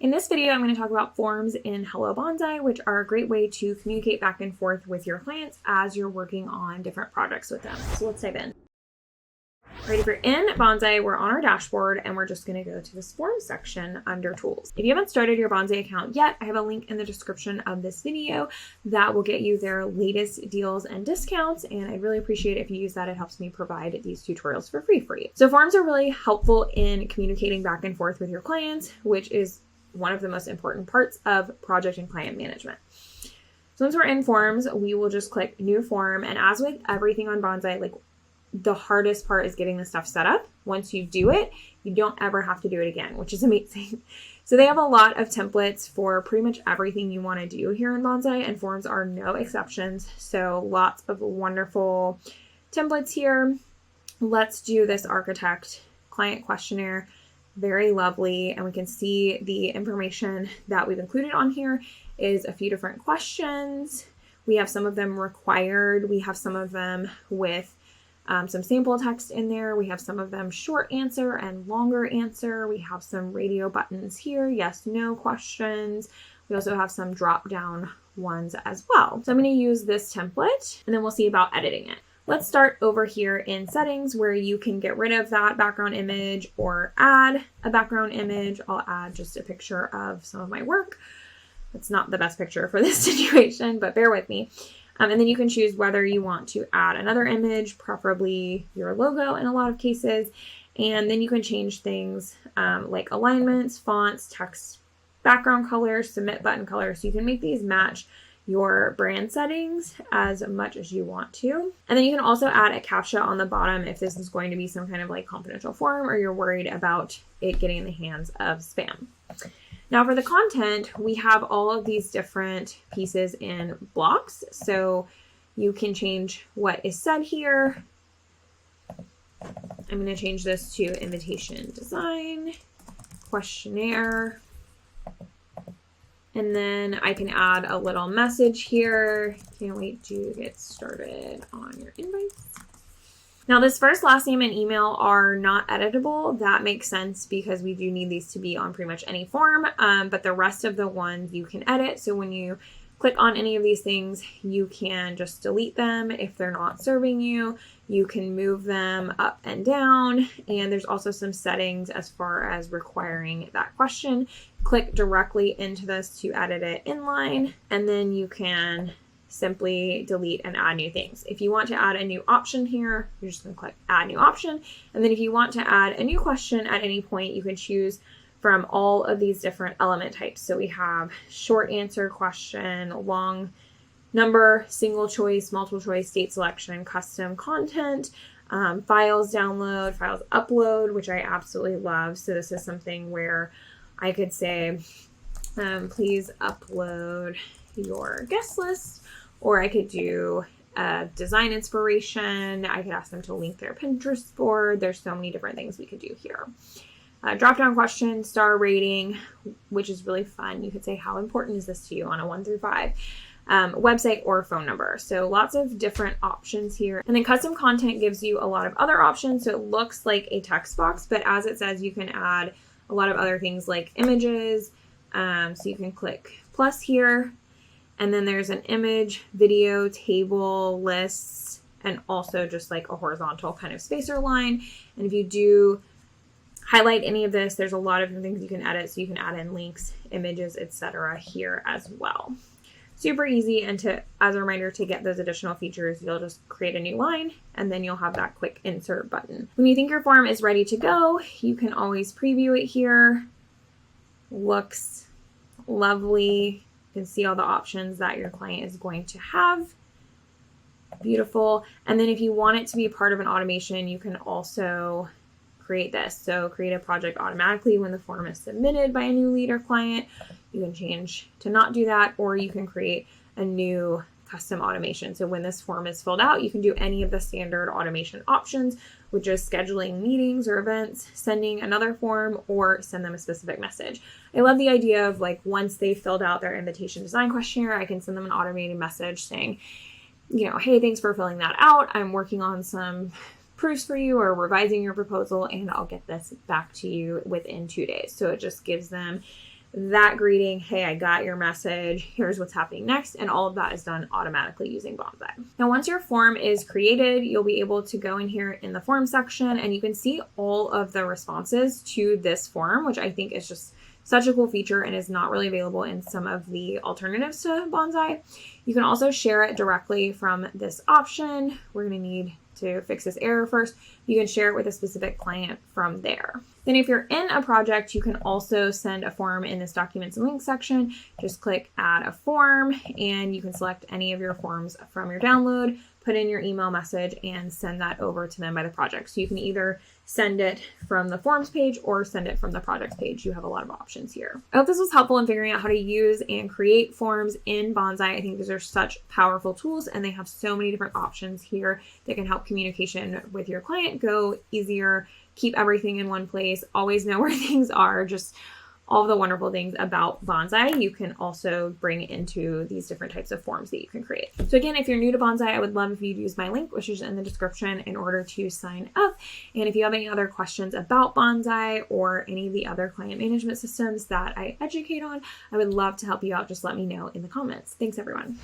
In this video, I'm going to talk about forms in Hello Bonsai, which are a great way to communicate back and forth with your clients as you're working on different projects with them. So let's dive in. Right, if you're in Bonsai, we're on our dashboard and we're just going to go to this forms section under tools. If you haven't started your Bonsai account yet, I have a link in the description of this video that will get you their latest deals and discounts. And I'd really appreciate it if you use that. It helps me provide these tutorials for free for you. So forms are really helpful in communicating back and forth with your clients, which is one of the most important parts of project and client management. So once we're in forms, we will just click new form. And as with everything on Bonsai, the hardest part is getting the stuff set up. Once you do it, you don't ever have to do it again, which is amazing. So they have a lot of templates for pretty much everything you want to do here in Bonsai, and forms are no exceptions. So lots of wonderful templates here. Let's do this architect client questionnaire. Very lovely. And we can see the information that we've included on here is a few different questions. We have some of them required. We have some of them with some sample text in there. We have some of them short answer and longer answer. We have some radio buttons here, yes, no questions. We also have some drop down ones as well. So I'm going to use this template and then we'll see about editing it. Let's start over here in settings where you can get rid of that background image or add a background image. I'll add just a picture of some of my work. It's not the best picture for this situation, but bear with me. And then you can choose whether you want to add another image, preferably your logo in a lot of cases. And then you can change things like alignments, fonts, text, background colors, submit button colors. So you can make these match your brand settings as much as you want to. And then you can also add a CAPTCHA on the bottom if this is going to be some kind of confidential form or you're worried about it getting in the hands of spam. Now for the content, we have all of these different pieces in blocks. So you can change what is said here. I'm going to change this to invitation design, questionnaire, and then I can add a little message here. Can't wait to get started on your invites. Now this first, last name, and email are not editable. That makes sense because we do need these to be on pretty much any form, but the rest of the ones you can edit. So when you click on any of these things, you can just delete them if they're not serving you. You can move them up and down, and there's also some settings as far as requiring that question. Click directly into this to edit it inline, and then you can simply delete and add new things. If you want to add a new option here, you're just going to click add new option. And then if you want to add a new question at any point, you can choose from all of these different element types. So we have short answer question, long number, single choice, multiple choice, date selection, custom content, files download, files upload, which I absolutely love. So this is something where I could say, please upload your guest list, or I could do a design inspiration. I could ask them to link their Pinterest board. There's so many different things we could do here. Drop down question, star rating, which is really fun. You could say, how important is this to you on a 1 through 5? Website or phone number. So lots of different options here. And then custom content gives you a lot of other options. So it looks like a text box, but as it says, you can add a lot of other things like images. So you can click plus here. And then there's an image, video, table, lists, and also just like a horizontal kind of spacer line. And if you do highlight any of this, there's a lot of different things you can edit. So you can add in links, images, etc. here as well. Super easy. And as a reminder, to get those additional features, you'll just create a new line and then you'll have that quick insert button. When you think your form is ready to go, you can always preview it here. Looks lovely. You can see all the options that your client is going to have. Beautiful. And then if you want it to be part of an automation, you can also create this. So create a project automatically when the form is submitted by a new lead or client. You can change to not do that, or you can create a new custom automation. So when this form is filled out, you can do any of the standard automation options, which is scheduling meetings or events, sending another form, or send them a specific message. I love the idea of once they filled out their invitation design questionnaire, I can send them an automated message saying, hey, thanks for filling that out. I'm working on some proofs for you or revising your proposal, and I'll get this back to you within 2 days. So it just gives them that greeting, hey, I got your message, here's what's happening next, and all of that is done automatically using Bonsai. Now, once your form is created, you'll be able to go in here in the form section and you can see all of the responses to this form, which I think is just such a cool feature and is not really available in some of the alternatives to Bonsai. You can also share it directly from this option. We're going to need to fix this error first. You can share it with a specific client from there. Then if you're in a project, you can also send a form in this documents and links section. Just click add a form and you can select any of your forms from your download, put in your email message and send that over to them by the project. So you can either send it from the forms page or send it from the projects page. You have a lot of options here. I hope this was helpful in figuring out how to use and create forms in Bonsai. I think these are such powerful tools and they have so many different options here that can help communication with your client go easier, keep everything in one place, always know where things are, just all of the wonderful things about Bonsai you can also bring into these different types of forms that you can create. So again, if you're new to Bonsai, I would love if you'd use my link, which is in the description, in order to sign up. And if you have any other questions about Bonsai or any of the other client management systems that I educate on, I would love to help you out. Just let me know in the comments. Thanks, everyone.